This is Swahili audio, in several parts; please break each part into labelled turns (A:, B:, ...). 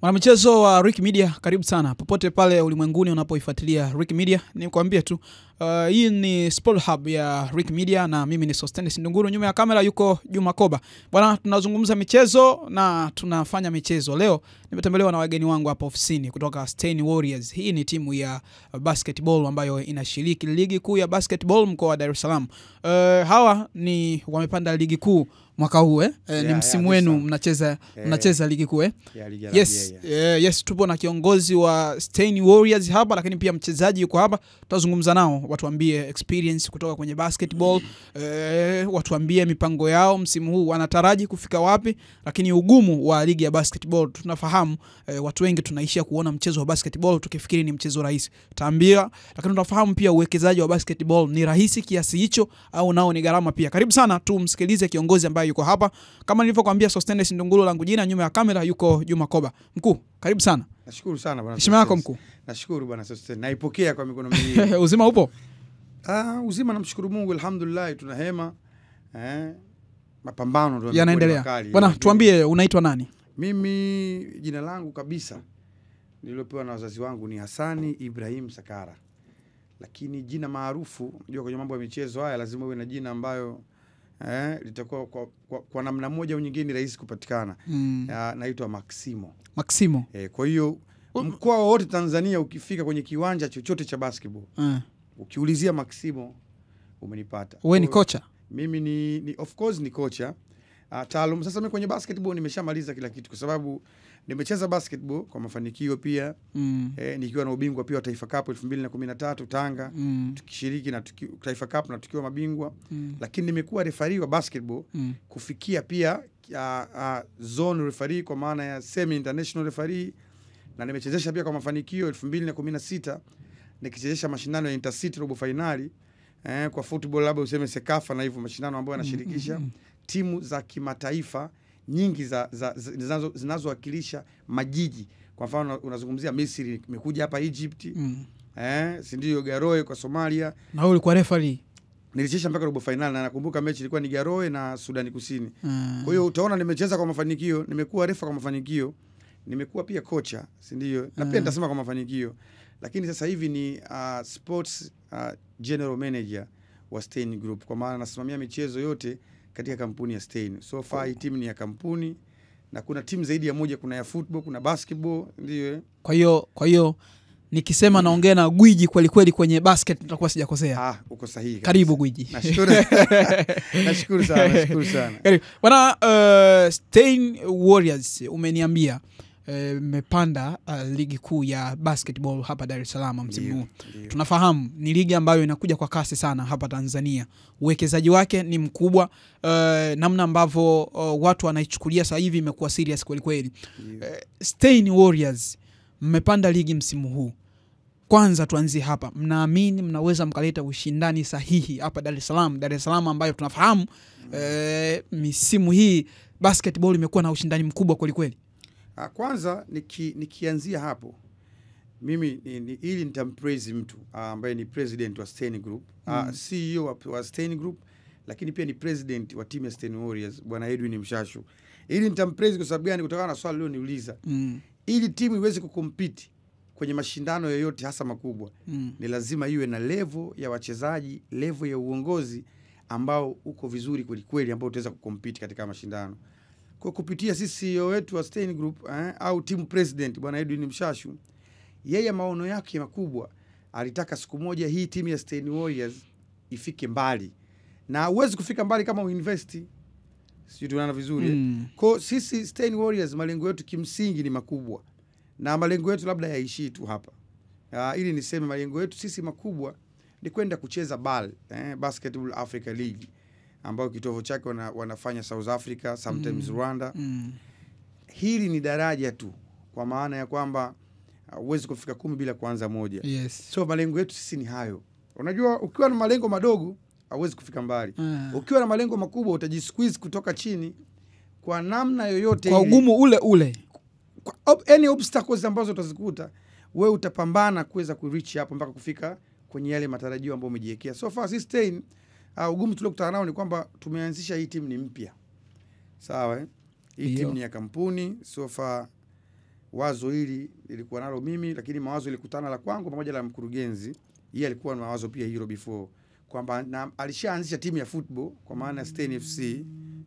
A: Mwanamichezo wa Rick Media, karibu sana popote pale ulimwenguni unapoifuatilia Rick Media. Nikwambie tu hii ni Sport Hub ya Rick Media na mimi ni Sostenes Ndunguru. Nyuma ya kamera yuko Juma Koba. Bwana, tunazungumza michezo na tunafanya michezo. Leo nimetembelewa na wageni wangu hapa ofisini kutoka Stein Warriors. Hii ni timu ya basketball ambayo inashiriki ligi kuu ya basketball mkoa wa Dar es Salaam. Hawa ni wamepanda ligi kuu mwaka huu ni msimu wenu mnacheza ligi kuu Yes, tupo na kiongozi wa Stein Warriors hapa, lakini pia mchezaji yuko hapa. Tutazungumza nao, watuambie experience kutoka kwenye basketball, watuambie mipango yao msimu huu wanataraji kufika wapi, lakini ugumu wa ligi ya basketball tunafahamu. Watu wengi tunaishia kuona mchezo wa basketball tukifikiri ni mchezo rahisi. Taambia, lakini tunafahamu pia uwekezaji wa basketball ni rahisi kiasi hicho au nao ni gharama pia. Karibu sana tumsikilize kiongozi ambaye yuko hapa. Kama nilivyokuambia, Sostenes Ndunguru langu jina, nyuma ya kamera yuko Juma Koba. Mkuu, karibu sana.
B: Nashukuru sana bwana.
A: Heshima yako mkuu.
B: Nashukuru bwana Sostenes. Naipokea kwa mikono miwili.
A: Uzima upo?
B: Uzima namshukuru Mungu, alhamdulillah, tunahema. Mapambano ndio
A: yanaendelea. Bwana, tuambie unaitwa nani?
B: Mimi jina langu kabisa nililopewa na wazazi wangu ni Hassani Ibrahim Sakara. Lakini jina maarufu, unajua kwenye mambo ya michezo haya lazima uwe na jina ambayo litakuwa kwa namna moja au nyingine rahisi kupatikana. Naitwa Maximo. Kwa hiyo mkoa wote Tanzania ukifika kwenye kiwanja chochote cha basketball, ukiulizia Maximo umenipata.
A: Wewe ni kocha?
B: Mimi ni of course ni kocha. Taaluma sasa mimi kwenye basketball nimeshamaliza kila kitu, kwa sababu nimecheza basketball kwa mafanikio pia. Nikiwa na ubingwa pia wa Taifa Cup 2013 Tanga, tukishiriki na Taifa Cup na tukiwa mabingwa. Lakini nimekuwa referee wa basketball kufikia pia zone referee, kwa maana ya semi international referee, na nimechezesha pia kwa mafanikio 2016 nikichezesha mashindano ya intercity robo finali kwa football, labda useme Sekafa, na hivyo mashindano ambayo yanashirikisha timu za kimataifa nyingi zinazowakilisha majiji. Kwa mfano unazungumzia Misri, imekuja hapa Egypt, si ndio, Garowe kwa Somalia.
A: Na wewe ulikuwa referee?
B: Nilicheza mpaka robo final, na nakumbuka mechi ilikuwa ni Garowe na Sudan Kusini. Kwa hiyo utaona nimecheza kwa mafanikio, nimekuwa refa kwa mafanikio, nimekuwa pia kocha, si ndio, na pia nitasema kwa mafanikio. Lakini sasa hivi ni sports general manager wa Stein Group, kwa maana nasimamia michezo yote katika kampuni ya Stein. So far hii timu ni ya kampuni na kuna timu zaidi ya moja, kuna ya football, kuna basketball, ndio.
A: Kwa hiyo nikisema naongea na gwiji kweli kweli kwenye basket nitakuwa sijakosea.
B: Uko sahihi.
A: Karibu gwiji.
B: Nashukuru. Nashukuru sana.
A: Karibu. Bwana, Stein Warriors umeniambia mmepanda ligi kuu ya basketball hapa Dar es Salaam msimu huu. Tunafahamu ni ligi ambayo inakuja kwa kasi sana hapa Tanzania. Uwekezaji wake ni mkubwa, namna ambavyo watu wanaichukulia sasa hivi imekuwa serious kweli kweli. Stein Warriors mmepanda ligi msimu huu. Kwanza tuanzie hapa. Mnaamini mnaweza mkaleta ushindani sahihi hapa Dar es Salaam ambayo tunafahamu misimu hii basketball imekuwa na ushindani mkubwa kweli kweli?
B: Kwanza nikianzia hapo, mimi ili nitampraise mtu ambaye ni president wa Stein Group, CEO wa Stein Group, lakini pia ni president wa team ya Stein Warriors, bwana Edwin Mshashu. Ili nitampraise kwa sababu gani? Kutokana na swali leo niuliza. Ili timu iweze kucompete kwenye mashindano yoyote hasa makubwa, ni lazima iwe na level ya wachezaji, level ya uongozi ambao uko vizuri kweli kweli, ambao utaweza kucompete katika mashindano. Kwa kupitia sisi CEO wetu wa Stein Group au team president bwana Edwin Mshashu, yeye maono yake makubwa alitaka siku moja hii timu ya Stein Warriors ifike mbali, na huwezi kufika mbali kama uinvesti. Sisi tunaona vizuri. Kwa sisi Stein Warriors malengo yetu kimsingi ni makubwa, na malengo yetu labda yaishi tu hapa. Ili niseme malengo yetu sisi makubwa ni kwenda kucheza Basketball Africa League, ambao kitovu chake wanafanya South Africa, sometimes Rwanda. Hili ni daraja tu, kwa maana ya kwamba huwezi kufika 10 bila kuanza moja. So malengo yetu sisi ni hayo. Unajua ukiwa na malengo madogo hauwezi kufika mbali. Ukiwa na malengo makubwa utajisqueeze kutoka chini kwa namna yoyote,
A: kwa ugumu ule.
B: Any obstacles ambazo utazikuta, wewe utapambana kuweza kureach hapo mpaka kufika kwenye yale matarajio ambayo umejiwekea. So far sisi Stein, ugumu tuliokutana nao ni kwamba tumeanzisha hii timu ni mpya. Sawa Hii timu ni ya kampuni. So far wazo hili lilikuwa nalo mimi, lakini mawazo ilikutana la kwangu pamoja na mkurugenzi. Yeye alikuwa na mawazo pia hilo before, kwamba alishaanzisha timu ya football kwa maana Stein FC,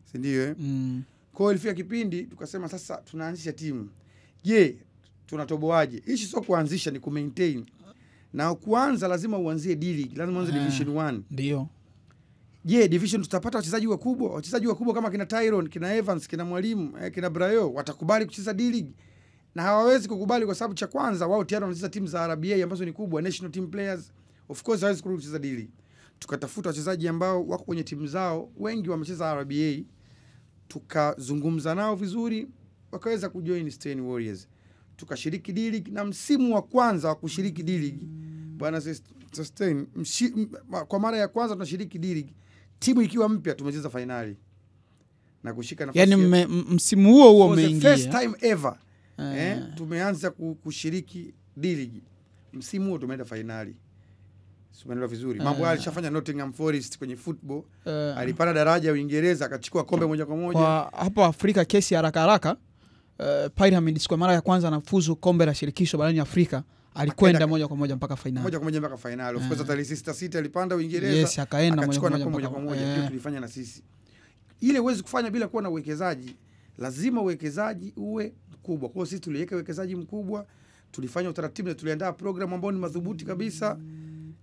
B: si ndio? Kwa hiyo ilifika kipindi tukasema sasa tunaanzisha timu. Je, tunatoboaje? Hichi sio kuanzisha, ni kumaintain. Na kuanza lazima uanzie D-League, lazima uanze Division 1.
A: Ndio.
B: Je, Division tutapata wachezaji wakubwa? Wachezaji wakubwa kama kina Tyron, kina Evans, kina Mwalimu, kina Brayo watakubali kucheza D-League? Na hawawezi kukubali kwa sababu cha kwanza wao tayari wanacheza timu za RBA ambazo ni kubwa, national team players. Of course hawezi kurudi kucheza D-League. Tukatafuta wachezaji ambao wako kwenye timu zao, wengi wamecheza RBA. Tukazungumza nao vizuri, wakaweza kujoin Stein Warriors. Tukashiriki D-League, na msimu wa kwanza wa kushiriki D-League bwana Stein, kwa mara ya kwanza tunashiriki D-League timu ikiwa mpya, tumecheza finali na kushika nafasi.
A: Yani msimu huo umeingia.
B: First time ever. Tumeanza kushiriki D-League. Msimu huo tumeenda finali. Sumenelewa vizuri. Mambo alishafanya Nottingham Forest kwenye football. Alipanda daraja Uingereza akachukua kombe moja kwa moja.
A: Kwa hapo Afrika kesi haraka haraka, Pyramids kwa mara ya kwanza anafuzu kombe la shirikisho barani Afrika, alikwenda moja kwa moja mpaka finali.
B: Moja kwa moja mpaka finali. Of course hata Leicester City alipanda Uingereza.
A: Yes, akaenda moja
B: kwa moja. Ndio tulifanya na sisi. Ile huwezi kufanya bila kuwa na uwekezaji. Lazima uwekezaji uwe mkubwa. Kwa hiyo sisi tuliweka uwekezaji mkubwa, tulifanya utaratibu na tuliandaa program ambayo ni madhubuti kabisa.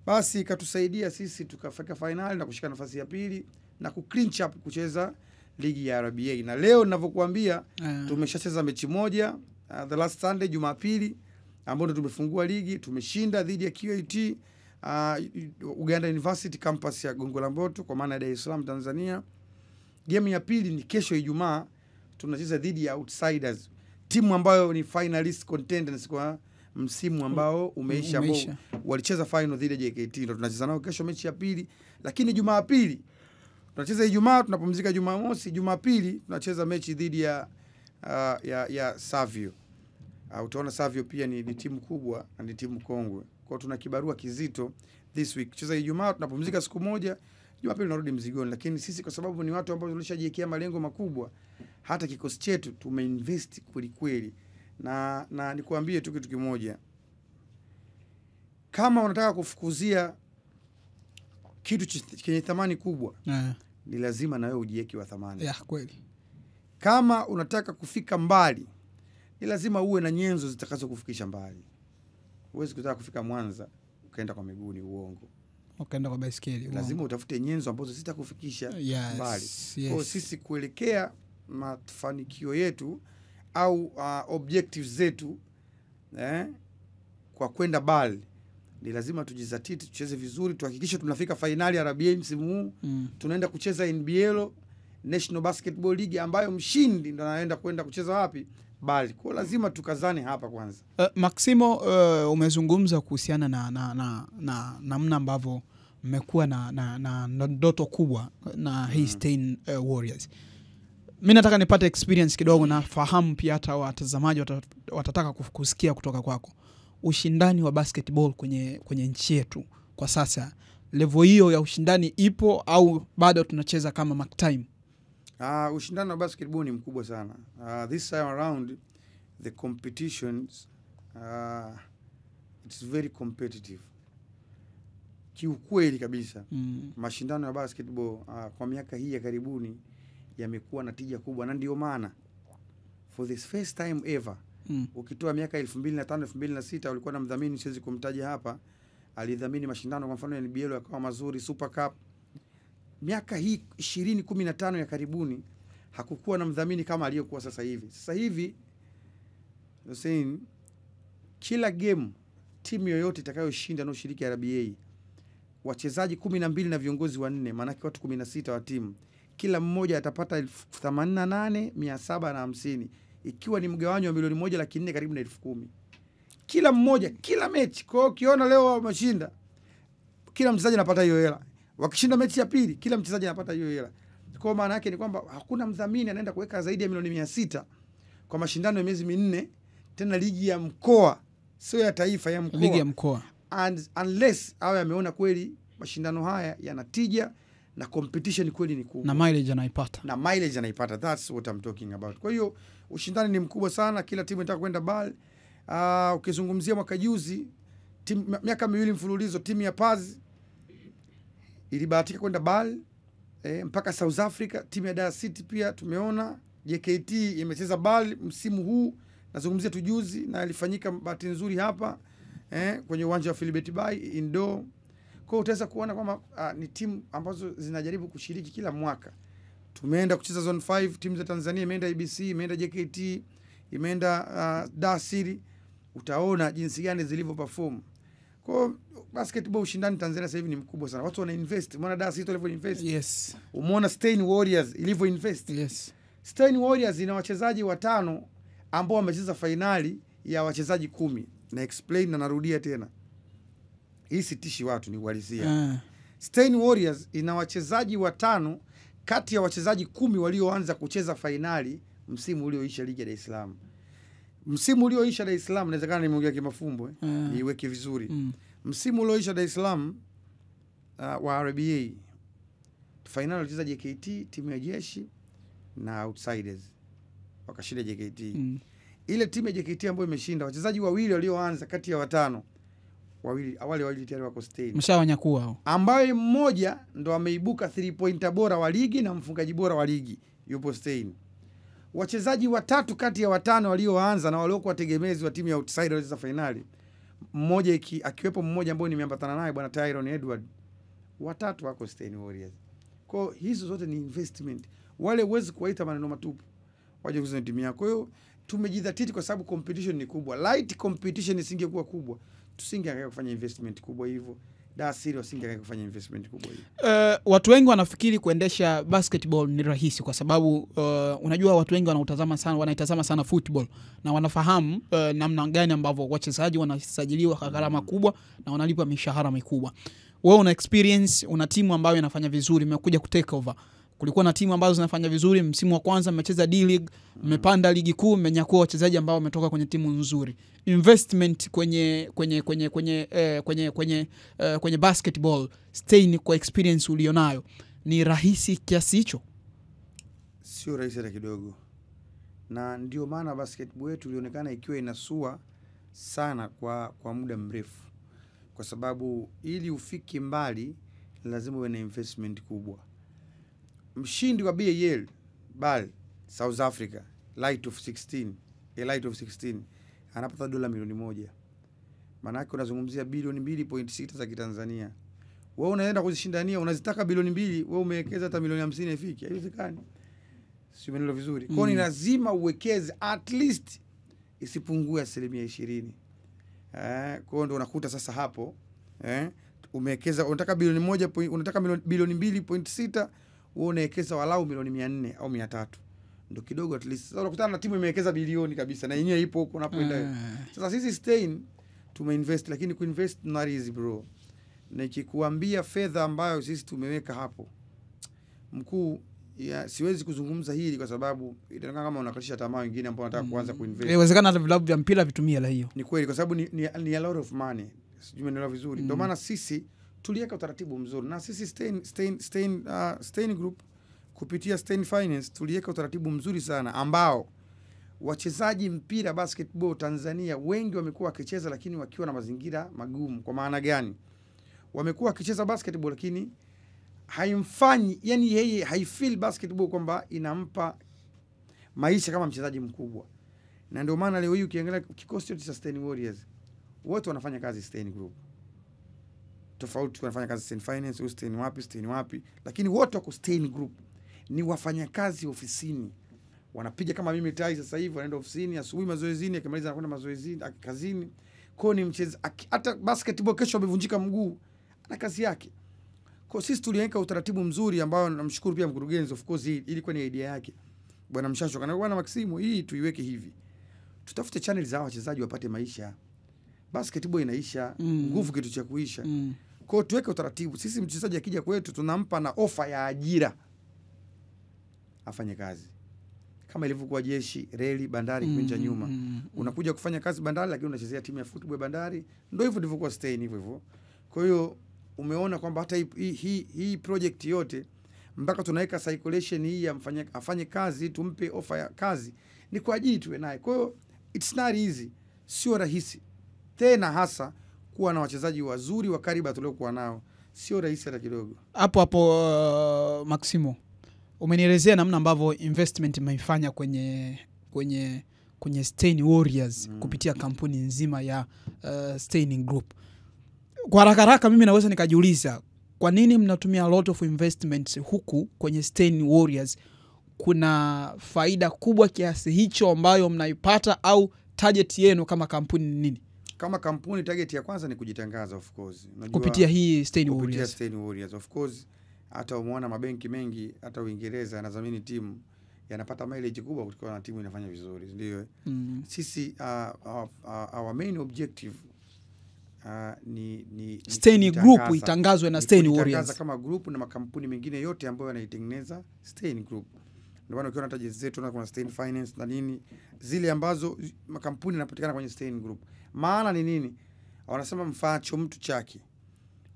B: Basi ikatusaidia sisi tukafika finali na kushika nafasi ya pili na kuclinch up kucheza ligi ya RBA. Na leo ninavyokuambia tumeshacheza mechi moja, the last Sunday Jumapili, ambapo tumefungua ligi, tumeshinda dhidi ya QAT Uganda University campus ya Gongo la Mboto kwa maana ya Dar es Salaam Tanzania. Game ya pili ni kesho Ijumaa, tunacheza dhidi ya Outsiders, timu ambayo ni finalist contenders kwa msimu ambao umeisha. Ambao walicheza final dhidi ya JKT, ndio tunacheza nao kesho mechi ya pili. Lakini Jumapili tunacheza Ijumaa, tunapumzika Jumamosi, Jumapili tunacheza mechi dhidi ya Savio. Utaona Savio pia ni timu kubwa na ni timu kongwe. Kwa tuna kibarua kizito this week. Cheza Ijumaa, tunapumzika siku moja, Jumapili tunarudi mzigoni. Lakini sisi kwa sababu ni watu ambao tulishajiwekea malengo makubwa, hata kikosi chetu tumeinvest kweli kweli. Na nikuambie tu kitu kimoja. Kama unataka kufukuzia kitu chenye thamani kubwa, ni lazima na wewe ujiweke wa thamani.
A: Kweli.
B: Kama unataka kufika mbali, ni lazima uwe na nyenzo zitakazo kufikisha mbali. Huwezi kutaka kufika Mwanza ukaenda kwa miguu, ni uongo.
A: Ukaenda kwa baiskeli.
B: Lazima utafute nyenzo ambazo zitakufikisha mbali.
A: Yes.
B: Kwa sisi kuelekea mafanikio yetu au objectives zetu kwa kwenda mbali, ni lazima tujizatiti, tucheze vizuri, tuhakikishe tunafika finali ya RBA msimu huu. Tunaenda kucheza NBL, National Basketball League, ambayo mshindi ndo anaenda kwenda kucheza wapi? Bali. Kwa lazima tukazane hapa kwanza.
A: Maximo, umezungumza kuhusiana na namna ambavyo mmekuwa na ndoto kubwa na hii Stein Warriors. Mimi nataka nipate experience kidogo na fahamu pia hata watazamaji watataka kusikia kutoka kwako. Ushindani wa basketball kwenye nchi yetu kwa sasa, level hiyo ya ushindani ipo au bado tunacheza kama mark time?
B: Ushindani wa basketball ni mkubwa sana. This time around the competitions it's very competitive. Kiukweli kabisa. Mashindano ya basketball kwa miaka hii ya karibuni yamekuwa na tija kubwa, na ndio maana for this first time ever, ukitoa miaka 2005 2006 walikuwa na mdhamini, siwezi kumtaja hapa, alidhamini mashindano kwa mfano ya NBL yakawa mazuri, Super Cup. Miaka hii 2015 ya karibuni hakukuwa na mdhamini kama aliyokuwa sasa hivi. Sasa hivi Hussein, kila game timu yoyote itakayoshinda na ushiriki RBA, wachezaji 12 na viongozi 4, maana yake watu 16 wa timu, kila mmoja atapata 88,750, ikiwa ni mgawanyo wa milioni 1,400,000 karibu na 10,000 kila mmoja, kila mechi. Kwa hiyo ukiona leo wameshinda, kila mchezaji anapata hiyo hela. Wakishinda mechi ya pili, kila mchezaji anapata hiyo hela. Kwa maana yake ni kwamba hakuna mdhamini anaenda kuweka zaidi ya milioni 600 kwa mashindano ya miezi 4, tena ligi ya mkoa, sio ya taifa, ya mkoa.
A: Ligi ya mkoa.
B: And unless awe ameona kweli mashindano haya yanatija na competition kweli ni kubwa.
A: Na mileage
B: anaipata. That's what I'm talking about. Kwa hiyo ushindani ni mkubwa sana, kila timu inataka kwenda BAL. Ukizungumzia mwaka juzi, miaka 2 mfululizo timu ya Paz ilibahatika kwenda BAL, mpaka South Africa. Timu ya Dar City pia tumeona. JKT imecheza BAL msimu huu, nazungumzia tujuzi, na ilifanyika bahati nzuri hapa kwenye uwanja wa Philbert Bay indoor. Kwa hiyo utaweza kuona kwamba ni timu ambazo zinajaribu kushiriki kila mwaka. Tumeenda kucheza zone 5, timu za Tanzania imeenda ABC, imeenda JKT, imeenda Dar City. Utaona jinsi gani zilivyo perform. Kwa basketball ushindani Tanzania sasa hivi ni mkubwa sana. Watu wana invest. Umeona Dar City walivyo invest?
A: Yes.
B: Umeona Stein Warriors ilivyo invest?
A: Yes.
B: Stein Warriors ina wachezaji 5 ambao wamecheza finali ya wachezaji 10. Na explain na narudia tena. Hii sitishi watu, ni uhalisia. Stein Warriors ina wachezaji 5 kati ya wachezaji 10 walioanza kucheza finali msimu ulioisha ligi ya Dar es Salaam. Msimu ulioisha Dar es Salaam, inawezekana nimeongea kimafumbo, niweke vizuri. Msimu ulioisha Dar es Salaam wa RBA, finali walicheza JKT, timu ya jeshi na outsiders. Wakashinda JKT. Ile timu ya JKT ambayo imeshinda, wachezaji 2 walioanza kati ya 5, wale wawili tayari wako Stein.
A: Mshawanyakua hao.
B: Ambaye mmoja ndo ameibuka 3-pointer bora wa ligi na mfungaji bora wa ligi, yupo Stein. Wachezaji 3 kati ya 5 walioanza na waliokuwa tegemezi wa timu ya outsider walicheza finali. Mmoja akiwepo mmoja ambaye nimeambatana naye bwana Tyron Edward. 3 wako Stein Warriors. Kwa hizo zote ni investment. Wale huwezi kuwaita maneno matupu. Waje kuzungumza timu yako. Kwa hiyo tumejidhatiti kwa sababu competition ni kubwa. Light competition isingekuwa kubwa, tusingeangalia kufanya investment kubwa hivyo. Dar City wasingeangalia kufanya investment kubwa hivyo.
A: Watu wengi wanafikiri kuendesha basketball ni rahisi kwa sababu unajua watu wengi wanaitazama sana football na wanafahamu namna gani ambavyo wachezaji wanasajiliwa kwa gharama kubwa na wanalipwa mishahara mikubwa. Wewe una experience, una timu ambayo inafanya vizuri, imekuja ku take over. Kulikuwa na timu ambazo zinafanya vizuri, msimu wa kwanza mmecheza D-League, mmepanda ligi kuu, mmenyakua wachezaji ambao wametoka kwenye timu nzuri. Investment kwenye basketball, Stein kwa experience ulionayo, ni rahisi kiasi hicho?
B: Sio rahisi hata kidogo. Na ndio maana basketball yetu ilionekana ikiwa inasua sana kwa muda mrefu. Kwa sababu ili ufike mbali lazima uwe na investment kubwa. Mshindi wa BAL South Africa, Light of 16 anapata dola milioni 1. Maana yake unazungumzia bilioni 2.6 za Kitanzania. Wewe unaenda kuzishindania, unazitaka bilioni 2, wewe umewekeza hata milioni 50 ifike. Haiwezekani. Sio maneno vizuri. Kwa ni lazima uwekeze at least isipungue 20%. Kwa hiyo ndio unakuta sasa hapo umewekeza, unataka bilioni 1, unataka bilioni 2.6, wewe unawekeza walau milioni 400 au 300. Ndio kidogo at least. Sasa unakutana na timu imewekeza bilioni kabisa na yenyewe ipo huko unapoenda. Sasa sisi Stein tumeinvest, lakini kuinvest not easy bro. Nikikuambia fedha ambayo sisi tumeweka hapo, mkuu, siwezi kuzungumza hili kwa sababu itaonekana kama unakalisha tamaa wengine ambao wanataka kuanza kuinvest.
A: Inawezekana hata vilabu vya mpira vitumie la hiyo.
B: Ni kweli kwa sababu ni a lot of money. Sijui umeelewa vizuri. Ndio maana sisi tuliweka utaratibu mzuri. Na sisi Stein Group kupitia Stein Finance tuliweka utaratibu mzuri sana ambao wachezaji mpira basketball Tanzania wengi wamekuwa wakicheza lakini wakiwa na mazingira magumu. Kwa maana gani? Wamekuwa wakicheza basketball lakini haimfanyi, yani yeye haifeel basketball kwamba inampa maisha kama mchezaji mkubwa. Na ndio maana leo hii ukiangalia kikosi cha Stein Warriors wote wanafanya kazi Stein Group. Tofauti wanafanya kazi Stein Finance, Stein wapi, lakini wote wako Stein Group. Ni wafanyakazi ofisini. Wanapiga kama mimi tai sasa hivi, wanaenda ofisini asubuhi mazoezini, akimaliza anakwenda mazoezini, kazini. Kwa ni mchezo, hata basketball kesho amevunjika mguu, ana kazi yake. Kwa sisi tuliweka utaratibu mzuri ambao namshukuru pia mkurugenzi, of course hii ilikuwa ni idea yake. Bwana Mshasho kana bwana Maximu, hii tuiweke hivi. Tutafute channel za wachezaji wapate maisha. Basketball inaisha, nguvu kitu cha kuisha. Kwa hiyo tuweke utaratibu. Sisi mchezaji akija kwetu tunampa na ofa ya ajira. Afanye kazi. Kama ilivyokuwa jeshi, reli, bandari kuinja nyuma. Unakuja kufanya kazi bandari lakini unachezea timu ya football bandari. Ndio hivyo ndivyo kwa Stein hivyo. Kwa hiyo umeona kwamba hata hii project yote mpaka tunaweka circulation hii afanye kazi, tumpe offer ya kazi, ni kwa ajili tuwe naye. Kwa hiyo it's not easy, sio rahisi tena, hasa kuwa na wachezaji wazuri wa kariba tuliokuwa nao, sio rahisi hata kidogo.
A: Hapo Maximo, umenielezea namna ambavyo investment imeifanya kwenye Stein Warriors kupitia kampuni nzima ya Stein Group. Kwa haraka mimi naweza nikajiuliza, kwa nini mnatumia a lot of investments huku kwenye Stein Warriors? Kuna faida kubwa kiasi hicho ambayo mnaipata, au target yenu kama kampuni ni nini?
B: Kama kampuni target ya kwanza ni kujitangaza, of course.
A: Unajua, kupitia hii Stein Warriors.
B: Kupitia Stein Warriors, of course. Hata umeona mabenki mengi hata Uingereza yanadhamini timu, yanapata mileage kubwa kutokana na timu inafanya vizuri, ndio. Sisi our main objective ni
A: Stein Group itangazwe na Stein Warriors
B: kama group na makampuni mengine yote ambayo yanaitengeneza Stein Group. Ndio maana ukiona hata jezi zetu kuna Stein Finance na nini, zile ambazo makampuni yanapatikana kwenye Stein Group. Maana ni nini? Wanasema mfaacho mtu chake.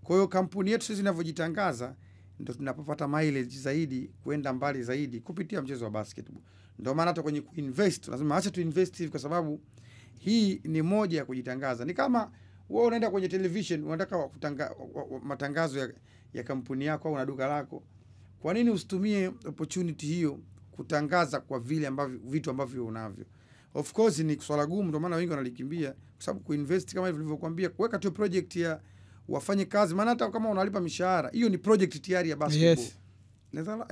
B: Kwa hiyo kampuni yetu sisi inavyojitangaza ndio tunapopata mileage zaidi, kwenda mbali zaidi kupitia mchezo wa basketball. Ndio maana hata kwenye kuinvest lazima acha tu invest hivi, kwa sababu hii ni moja ya kujitangaza. Ni kama wewe unaenda kwenye television, unataka matangazo ya kampuni yako au una duka lako. Kwa nini usitumie opportunity hiyo kutangaza kwa vile ambavyo vitu ambavyo unavyo? Of course ni swala gumu, ndio maana wengi wanalikimbia, kwa sababu kuinvest kama hivi nilivyokuambia, kuweka tu project ya wafanye kazi, maana hata kama unalipa mishahara, hiyo ni project tayari ya basketball. Yes.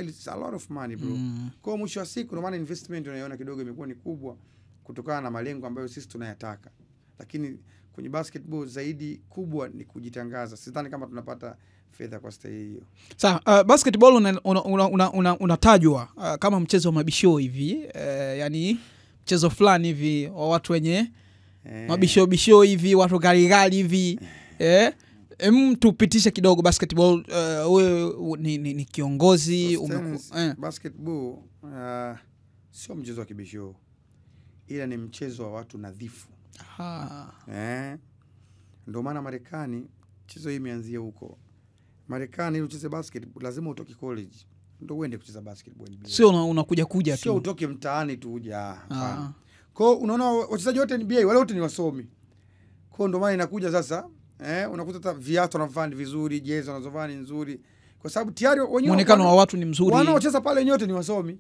B: It's a lot of money, bro. Kwa mwisho wa siku, ndio maana investment unaiona kidogo imekuwa ni kubwa kutokana na malengo ambayo sisi tunayataka. Lakini kwenye basketball zaidi kubwa ni kujitangaza. Sidhani kama tunapata fedha kwa style hiyo.
A: Sawa, basketball unatajwa kama mchezo wa mabisho hivi, yani mchezo fulani hivi wa watu wenye mabisho hivi, watu gari hivi. Tupitishe kidogo basketball. Wewe ni kiongozi
B: basketball. Sio mchezo wa kibisho, ila ni mchezo wa watu nadhifu. Ndio maana Marekani mchezo hii imeanzia huko. Marekani ili ucheze basketball lazima utoke college ndio uende kucheza basketball.
A: Sio unakuja tu.
B: Sio utoke mtaani tu uje. Kwa unaona wachezaji wote NBA wale wote ni wasomi. Kwa ndio maana inakuja sasa unakuta hata viatu wanavaa vizuri, jezi wanazovaa ni nzuri, kwa sababu tayari wenyewe
A: muonekano wa watu ni mzuri.
B: Wanaocheza pale nyote ni wasomi.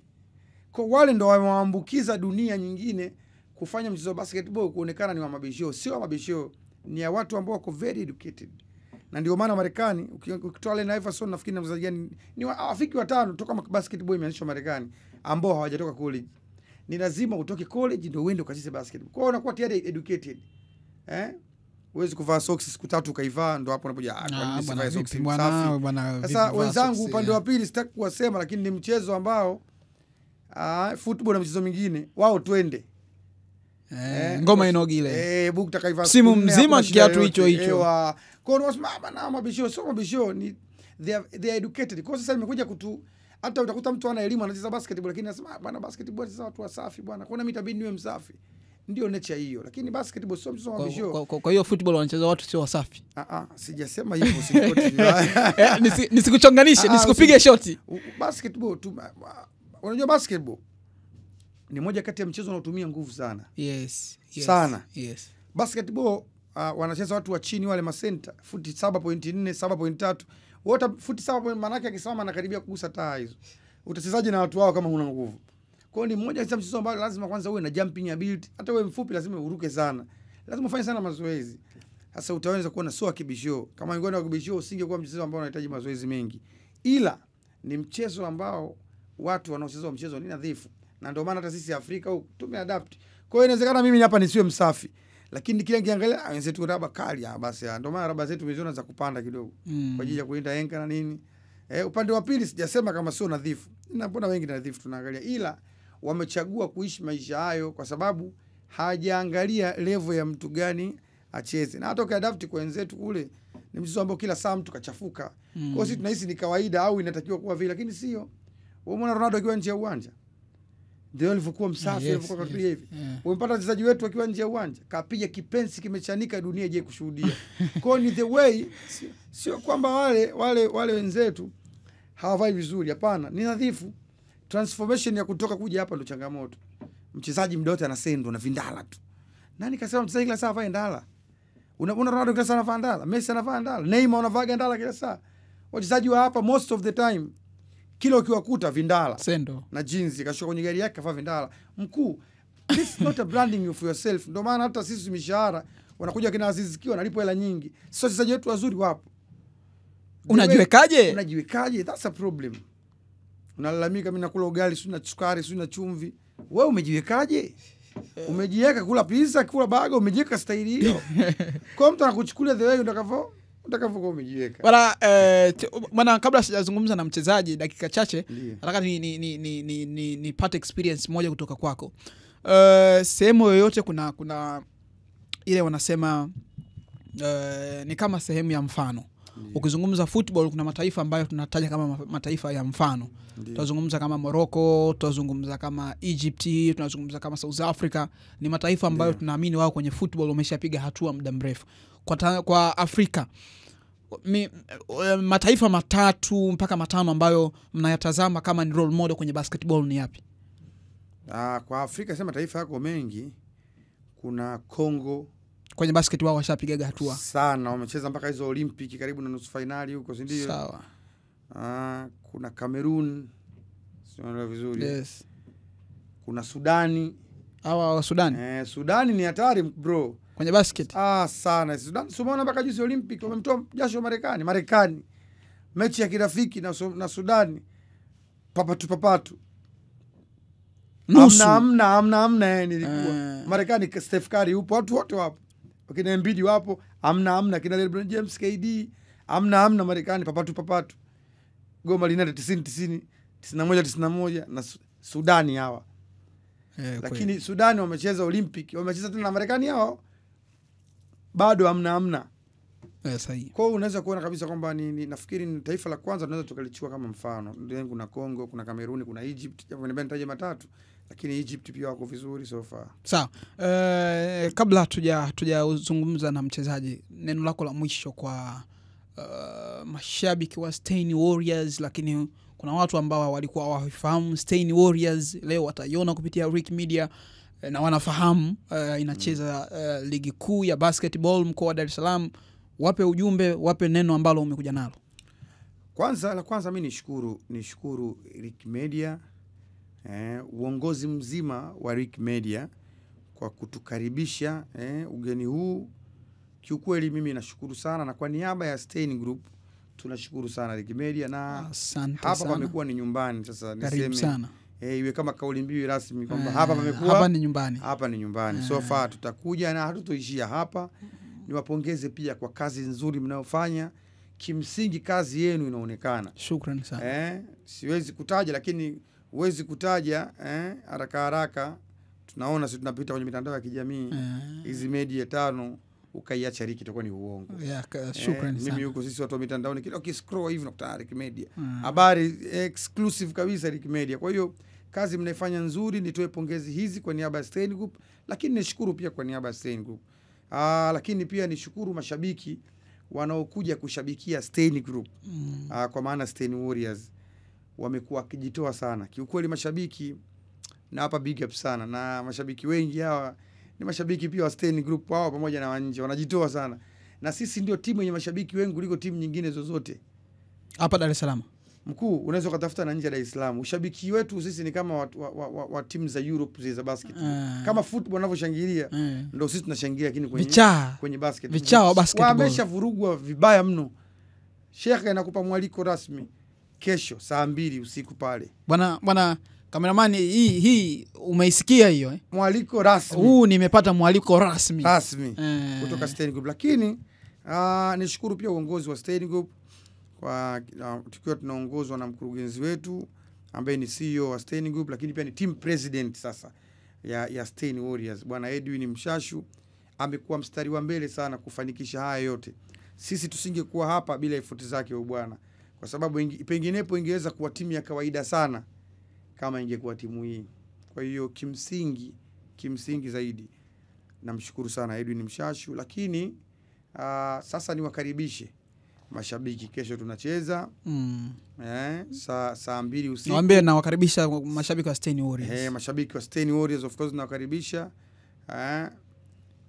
B: Kwa wale ndio wameambukiza dunia nyingine kufanya mchezo wa basketball kuonekana ni wa mabisho. Sio wa mabisho, ni ya watu ambao wako very educated. Na ndio maana Marekani ukitoa Allen Iverson, nafikiri na mchezaji gani ni afiki watano toka basketball imeanzishwa Marekani ambao hawajatoka college. Ni lazima utoke college ndio uende ukacheze basketball. Kwa hiyo unakuwa tayari educated. Uwezi kuvaa socks siku 3 ukaivaa, ndio hapo unapoja kwa nini sivae socks bwana. Sasa wenzangu upande wa pili sitaki kuwasema, lakini ni mchezo ambao football na mchezo mwingine wao twende.
A: Ngoma inogile.
B: Bukta kaivaa
A: simu mzima kiatu hicho.
B: Kwa hiyo wasema na mabisho sio mabisho, ni they are educated. Kwa sasa nimekuja hata utakuta mtu ana elimu anacheza basketball, lakini anasema bwana basketball sasa watu wasafi bwana. Kwa nini itabidi niwe msafi? Ndio nature hiyo, lakini basketball sio mchezo wa mabisho.
A: Kwa hiyo football wanacheza watu sio wasafi.
B: Sijasema hivyo, sikoti.
A: Nisikuchonganishe, nisikupige shoti.
B: Basketball tu, unajua basketball ni moja kati ya mchezo unaotumia nguvu sana.
A: Yes.
B: Sana.
A: Yes.
B: Basketball wanacheza watu wa chini, wale masenta futi 7.4, 7.3. Wote futi 7 maana yake akisimama anakaribia kugusa taa hizo. Utachezaje na watu wao kama huna nguvu? Kwa hiyo ni mmoja kati ya mchezo ambao lazima kwanza uwe na jumping ability. Hata wewe mfupi lazima uruke sana. Lazima ufanye sana mazoezi. Sasa utaweza kuona sio kibisho. Kama ingekuwa na kibisho usingekuwa mchezo ambao unahitaji mazoezi mengi. Ila ni mchezo ambao watu wanaocheza mchezo ni nadhifu. Na ndio maana hata sisi Afrika tumeadapt. Kwa hiyo inawezekana mimi hapa nisiwe msafi, lakini kile nikiangalia wenzetu raba kali basi, ndio maana raba zetu tumeziona za kupanda kidogo kwa ajili ya kulinda enka na nini. Upande wa pili sijasema kama sio nadhifu. Mbona wengi nadhifu tunaangalia, ila wamechagua kuishi maisha hayo kwa sababu hajaangalia level ya mtu gani acheze. Na hata ukiadapt kwa wenzetu kule ni mchezo ambao kila saa mtu kachafuka. Kwa hiyo sisi tunahisi ni kawaida au inatakiwa kuwa vile, lakini sio. Umeona Ronaldo akiwa nje ya uwanja ndio alivyokuwa msafi, alivyokuwa katulia hivi. Umepata wachezaji wetu wakiwa nje ya uwanja, kapiga kipensi kimechanika, dunia je kushuhudia. Kwa ni the way, sio kwamba wale wenzetu hawavai vizuri, hapana, ni nadhifu. Transformation ya kutoka kuja hapa ndo changamoto. Mchezaji mdote anasendwa na vindala tu. Nani kasema mchezaji kila saa avae ndala? Unaona Ronaldo kila saa anavaa ndala, Messi anavaa ndala, Neymar anavaa ndala kila saa. Wachezaji wa hapa most of the time kila ukiwakuta vindala
A: sendo
B: na jeans, kashuka kwenye gari yake kavaa vindala. Mkuu, this is not a branding of yourself. Ndio maana hata sisi mishahara wanakuja kina Aziz Ki wanalipwa hela nyingi. Sio wachezaji wetu wazuri wapo. Unajiwekaje? That's a problem. Unalalamika mimi nakula ugali sina sukari sina chumvi. Wewe umejiwekaje? Umejiweka kula pizza, kula baga, umejiweka staili hiyo. Kwa mtu anakuchukulia the way utakavyo umejiweka.
A: Bwana, kabla sijazungumza na mchezaji dakika chache, nataka nipate experience moja kutoka kwako. Sehemu yoyote kuna ile wanasema ni kama sehemu ya mfano. Ukizungumza football kuna mataifa ambayo tunataja kama mataifa ya mfano. Tunazungumza kama Morocco, tunazungumza kama Egypt, tunazungumza kama South Africa. Ni mataifa ambayo tunaamini wao kwenye football wameshapiga hatua muda mrefu. Kwa Afrika mataifa 3 mpaka 5 ambayo mnayatazama kama ni role model kwenye basketball ni yapi?
B: Kwa Afrika sema mataifa yako mengi. Kuna Congo
A: kwenye basket wao washapiga hatua
B: sana, wamecheza mpaka hizo Olympic karibu na nusu finali huko, si ndio?
A: Sawa.
B: Kuna Cameroon, sio vizuri.
A: Yes.
B: Kuna Sudani.
A: Hawa wa Sudani.
B: Sudani ni hatari bro
A: kwenye basket.
B: Sana. Sudani umeona mpaka juzi Olympic wamemtoa jasho Marekani. Mechi ya kirafiki na Sudani. Papatu. Amna nilikuwa. Marekani Steph Curry upo, watu wote wapo. Wakina Embiid wapo, amna kina LeBron James, KD, amna Marekani papatu. Goma linada 90 91 na Sudani hawa. Lakini Sudani wamecheza Olympic, wamecheza tena na Marekani hao. Bado amna.
A: Sahihi.
B: Kwa hiyo unaweza kuona kabisa kwamba nafikiri ni taifa la kwanza tunaweza tukalichukua kama mfano. Ndio kuna Congo, kuna Cameroon, kuna Egypt. Japo nimetaja matatu, lakini Egypt pia wako vizuri so far.
A: Sawa. Kabla tujazungumza na mchezaji, neno lako la mwisho kwa mashabiki wa Stein Warriors, lakini kuna watu ambao walikuwa hawafahamu Stein Warriors, leo wataiona kupitia Rick Media na wanafahamu inacheza ligi kuu ya basketball mkoa wa Dar es Salaam. Wape ujumbe, wape neno ambalo umekuja nalo.
B: Kwanza mimi nishukuru Rick Media, uongozi mzima wa Rick Media kwa kutukaribisha ugeni huu. Kiukweli mimi nashukuru sana, na kwa niaba ya Stein Group tunashukuru sana Rick Media, na hapa pamekuwa ni nyumbani. Sasa niseme iwe kama kauli mbiu rasmi kwamba hapa ni nyumbani. So far tutakuja na hatutoishia hapa. Niwapongeze pia kwa kazi nzuri mnayofanya. Kimsingi kazi yenu inaonekana.
A: Shukrani sana.
B: Siwezi kutaja, lakini uwezi kutaja haraka. Tunaona sisi tunapita kwenye mitandao ya kijamii hizi media 5 ukaiacha Rick, itakuwa ni uongo.
A: Shukrani sana.
B: Mimi huko sisi watu wa mitandao kila ukiscroll hivi unakuta Rick Media. Habari exclusive kabisa Rick Media. Kwa hiyo kazi mnaifanya nzuri, nitoe pongezi hizi kwa niaba ya Stein Group, lakini nishukuru pia kwa niaba ya Stein Group. Lakini pia nishukuru mashabiki wanaokuja kushabikia Stein Group. Kwa maana Stein Warriors wamekuwa wakijitoa sana. Kiukweli mashabiki na hapa big up sana, na mashabiki wengi hawa ni mashabiki pia wa Stein Group wao pamoja na wanje wanajitoa sana. Na sisi ndio timu yenye mashabiki wengi kuliko timu nyingine zozote
A: hapa Dar es Salaam.
B: Mkuu, unaweza kutafuta na nje ya Dar es Salaam. Ushabiki wetu sisi ni kama wa timu za Europe za basket. Kama football wanavyoshangilia ndio sisi tunashangilia, lakini kwenye basket.
A: Vichaa basketball.
B: Wameshavurugwa vibaya mno. Sheikh anakupa mwaliko rasmi kesho saa 2 usiku pale.
A: Bwana cameraman, hii umeisikia hiyo
B: Mwaliko rasmi.
A: Huu nimepata mwaliko rasmi
B: kutoka Stein Group. Lakini nishukuru pia uongozi wa Stein Group kwa tukiwa tunaongozwa na mkurugenzi wetu ambaye ni CEO wa Stein Group, lakini pia ni team president sasa ya Stein Warriors, Bwana Edwin Mshashu. Amekuwa mstari wa mbele sana kufanikisha haya yote. Sisi tusingekuwa hapa bila effort zake bwana, kwa sababu penginepo ingeweza kuwa timu ya kawaida sana kama ingekuwa timu hii. Kwa hiyo kimsingi zaidi namshukuru sana Edwin Mshashu, lakini sasa niwakaribishe mashabiki. Kesho tunacheza saa 2 usiku.
A: Naomba nawakaribisha mashabiki wa Stein Warriors.
B: Mashabiki wa Stein Warriors of course nawakaribisha.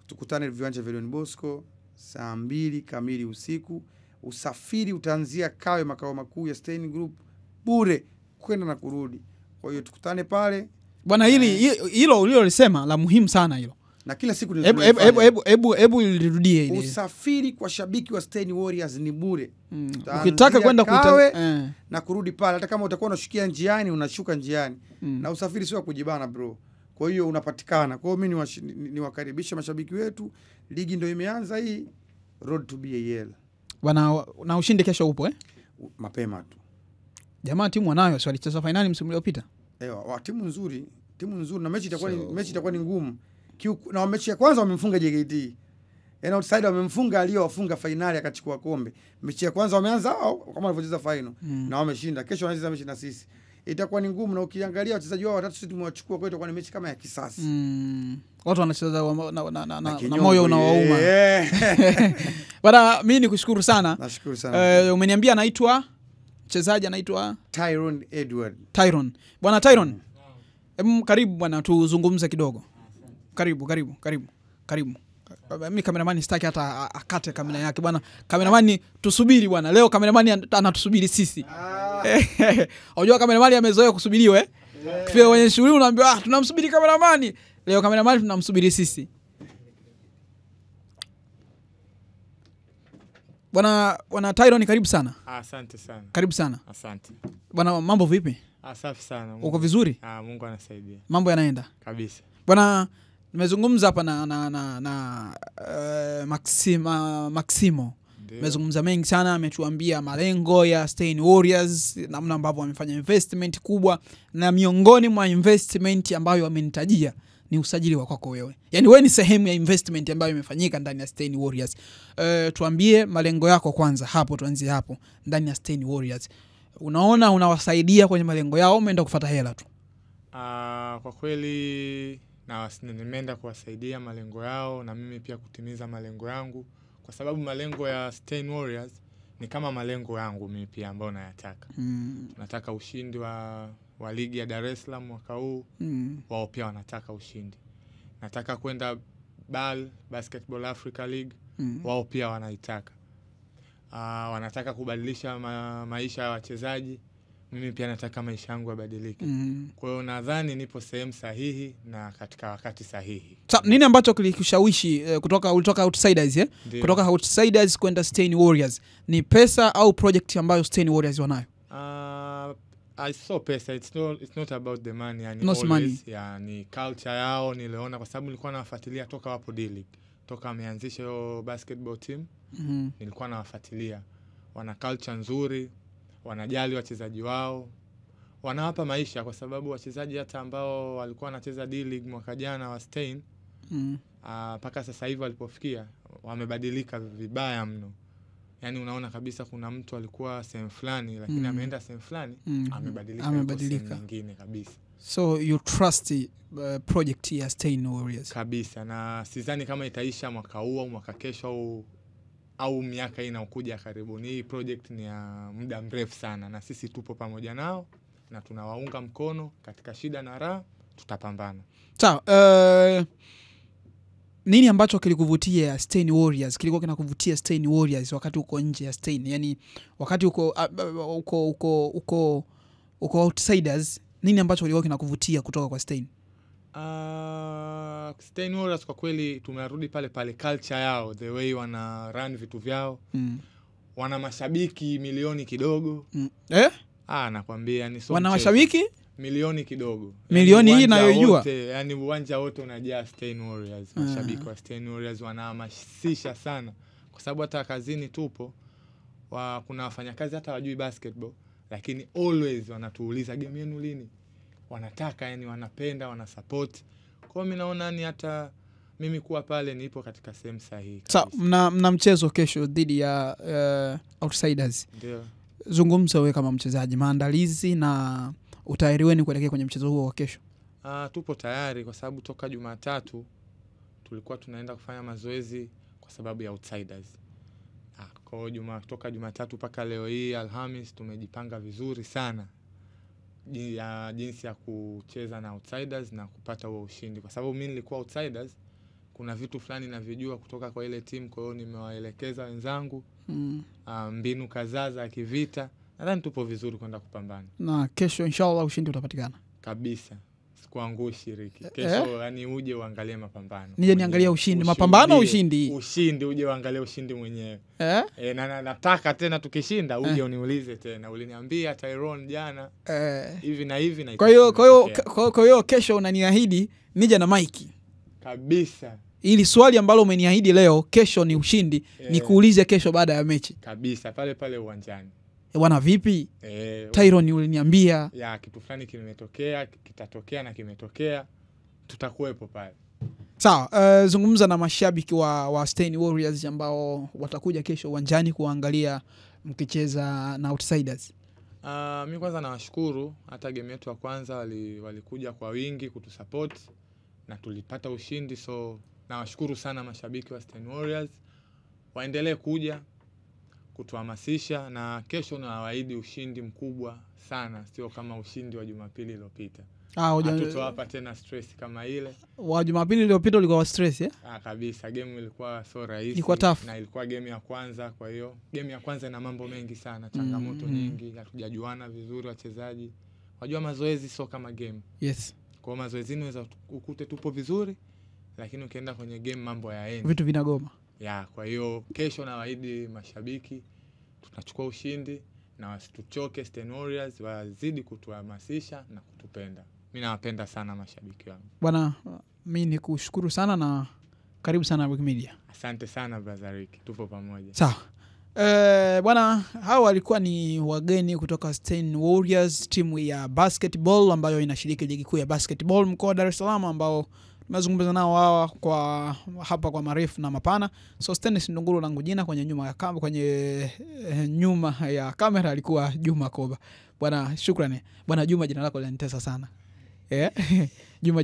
B: Tukutane viwanja vya Don Bosco saa 2 kamili usiku. Usafiri utaanzia Kawe, makao makuu ya Stein Group, bure kwenda na kurudi. Kwa hiyo tukutane pale.
A: Bwana, hilo ulilolisema la muhimu sana hilo.
B: Na kila siku
A: hebu nirudie ile.
B: Usafiri kwa shabiki wa Stein Warriors ni bure.
A: Ukitaka kwenda
B: Kawe na kurudi pale, hata kama utakuwa unashukia njiani, unashuka njiani. Na usafiri sio kujibana bro. Kwa hiyo unapatikana. Kwa hiyo mimi niwakaribisha mashabiki wetu. Ligi ndio imeanza hii, road to BAL.
A: Bwana, na ushindi kesho upo
B: mapema tu.
A: Jamaa timu wanayo swali cheza finali msimu uliopita.
B: Timu nzuri na mechi itakuwa ni ngumu. Na mechi ya kwanza wamemfunga JKT. Yaani outside wamemfunga aliyowafunga finali akachukua kombe. Mechi ya kwanza wameanza kama walivyocheza final na wameshinda. Kesho wanacheza mechi na sisi. Itakuwa ni ngumu, na ukiangalia wachezaji wao watatu sisi tumewachukua, kwa hiyo itakuwa ni mechi kama ya kisasi.
A: Watu wanacheza na moyo unaouma. Bwana, mimi nikushukuru sana.
B: Nashukuru sana.
A: Umeniambia anaitwa mchezaji anaitwa
B: Tyron Edward.
A: Tyron. Bwana Tyron. Karibu bwana, tuzungumze kidogo. Karibu. Mimi cameraman sitaki hata akate kamera yake bwana. Cameraman tusubiri bwana. Leo cameraman anatusubiri sisi. Unajua cameraman amezoea kusubiriwa Kifika kwenye shughuli unaambiwa tunamsubiri cameraman. Leo cameraman tunamsubiri sisi. Bwana Tyron, karibu sana.
C: Asante sana.
A: Karibu sana.
C: Asante.
A: Bwana, mambo vipi?
C: Safi sana.
A: Uko vizuri?
C: Mungu anasaidia.
A: Mambo yanaenda
C: Kabisa.
A: Bwana, nimezungumza hapa na Maximo. Nimezungumza mengi sana, ametuambia malengo ya Stein Warriors, namna ambavyo wamefanya investment kubwa, na miongoni mwa investment ambayo wamenitajia ni usajili wa kwako wewe. Yaani wewe ni sehemu ya investment ambayo imefanyika ndani ya Stein Warriors. Tuambie malengo yako kwanza, hapo tuanzie hapo ndani ya Stein Warriors. Unaona unawasaidia kwenye malengo yao, umeenda kufuata hela tu?
C: Kwa kweli nimeenda kuwasaidia malengo yao na mimi pia kutimiza malengo yangu, kwa sababu malengo ya Stein Warriors ni kama malengo yangu mimi pia ambayo nayataka. Nataka ushindi wa ligi ya Dar es Salaam mwaka huu. Wao pia wanataka ushindi. Nataka kwenda BAL, Basketball Africa League. Wao pia wanaitaka. Wanataka kubadilisha maisha ya wachezaji. Mimi pia nataka maisha yangu yabadilike. Kwa hiyo nadhani nipo sehemu sahihi na katika wakati sahihi.
A: Nini ambacho kilikushawishi ulitoka Outsiders kutoka Outsiders kwenda Stein Warriors? Ni pesa au project ambayo Stein Warriors wanayo?
C: I saw pesa. It's not about the money, yani
A: always money.
C: Yani culture yao niliona, kwa sababu nilikuwa nawafuatilia toka wapo D-League. Toka wameanzisha hiyo basketball team. Nilikuwa nawafuatilia. Wana culture nzuri, wanajali wachezaji wao, wanawapa maisha, kwa sababu wachezaji hata ambao walikuwa wanacheza D-League mwaka jana wa Stein mpaka sasa hivi walipofikia wamebadilika vibaya mno. Yani unaona kabisa kuna mtu alikuwa sehemu fulani lakini ameenda sehemu fulani amebadilika nyingine kabisa.
A: So you trust project ya Stein Warriors
C: kabisa, na sidhani kama itaisha mwaka huu au mwaka kesho au miaka inayokuja karibuni. Hii project ni ya muda mrefu sana na sisi tupo pamoja nao na tunawaunga mkono katika shida na raha, tutapambana.
A: Sawa. Nini ambacho kilikuvutia Stein Warriors? Kilikuwa kinakuvutia Stein Warriors wakati uko nje ya Stein? Yaani wakati uko Outsiders, nini ambacho kilikuwa kinakuvutia kutoka kwa Stein?
C: Stein Warriors kwa kweli tumerudi pale culture yao, the way wana run vitu vyao. Wana mashabiki milioni kidogo. Nakwambia ni so.
A: Wana mashabiki
C: milioni kidogo.
A: Milioni hii nayojua.
C: Yani uwanja wote unajaa Stein Warriors. Mashabiki wa Stein Warriors wanahamasisha sana, kwa sababu hata kazini tupo kuna wafanyakazi hata wajui basketball, lakini always wanatuuliza game yenu lini. Wanataka, yani wanapenda, wanasupport. Kwa hiyo mimi naona ni hata mimi kuwa pale nipo katika sehemu sahihi.
A: Mna mchezo kesho dhidi ya Outsiders.
C: Ndio.
A: Zungumza wewe kama mchezaji, maandalizi na utayari wenu kuelekea kwenye mchezo huo wa kesho.
C: Tupo tayari kwa sababu toka Jumatatu tulikuwa tunaenda kufanya mazoezi kwa sababu ya outsiders. Kwa hiyo toka Jumatatu mpaka leo hii Alhamis tumejipanga vizuri sana jinsi ya kucheza na outsiders na kupata huo ushindi. Kwa sababu mimi nilikuwa outsiders, kuna vitu fulani navijua kutoka kwa ile timu, kwa hiyo nimewaelekeza wenzangu mbinu kadhaa za kivita. Nadhani tupo vizuri kwenda kupambana.
A: Na kesho inshallah ushindi utapatikana.
C: Kabisa. Sikuangushi Ricky. Kesho yani uje uangalie mapambano.
A: Nije niangalie ushindi, mapambano au ushindi?
C: Ushindi, uje uangalie ushindi mwenyewe. Na nataka tena tukishinda uje uniulize tena. Uliniambia Tyrone jana hivi na hivi na.
A: Kwa hiyo kesho unaniahidi nije na Mike.
C: Kabisa.
A: Ili swali ambalo umeniahidi leo kesho ni ushindi, nikuulize kesho baada ya mechi.
C: Kabisa, pale pale uwanjani.
A: Bwana vipi? Tyrone uliniambia
C: kitu fulani kimetokea, kitatokea na kimetokea. Tutakuwepo pale.
A: Sawa, zungumza na mashabiki wa Stein Warriors ambao watakuja kesho uwanjani kuangalia mkicheza na outsiders.
C: Mimi kwanza nawashukuru, hata game yetu ya kwanza walikuja kwa wingi kutusupport na tulipata ushindi, so nawashukuru sana mashabiki wa Stein Warriors. Waendelee kuja kutuhamasisha na kesho nawaahidi ushindi mkubwa sana, sio kama ushindi wa Jumapili iliyopita. Hatutowapa tena stress kama ile.
A: Wa Jumapili iliyopita ulikuwa wa stress
C: kabisa, game ilikuwa so rahisi.
A: Ilikuwa tough.
C: Na ilikuwa game ya kwanza, kwa hiyo game ya kwanza ina mambo mengi sana, changamoto nyingi, hatujajuana vizuri wachezaji. Wajua mazoezi sio kama game.
A: Yes.
C: Kwa mazoezini unaweza ukute tupo vizuri, lakini ukienda kwenye game mambo yaendi.
A: Vitu vinagoma.
C: Kwa hiyo kesho nawaahidi mashabiki tutachukua ushindi na wasituchoke. Stein Warriors wazidi kutuhamasisha na kutupenda. Mimi nawapenda sana mashabiki wangu.
A: Bwana, mimi nikushukuru sana na karibu sana Rick Media.
C: Asante sana brother Rick, tupo pamoja.
A: Sawa. Bwana, hao walikuwa ni wageni kutoka Stein Warriors, timu ya basketball ambayo inashiriki ligi kuu ya basketball mkoa wa Dar es Salaam, ambao tumezungumza nao hawa kwa hapa kwa marefu na mapana. Sostenes Ndunguru langu jina, kwenye nyuma ya kamera alikuwa Juma Koba. Bwana, shukrani. Bwana Juma, jina lako linanitesa sana. Juma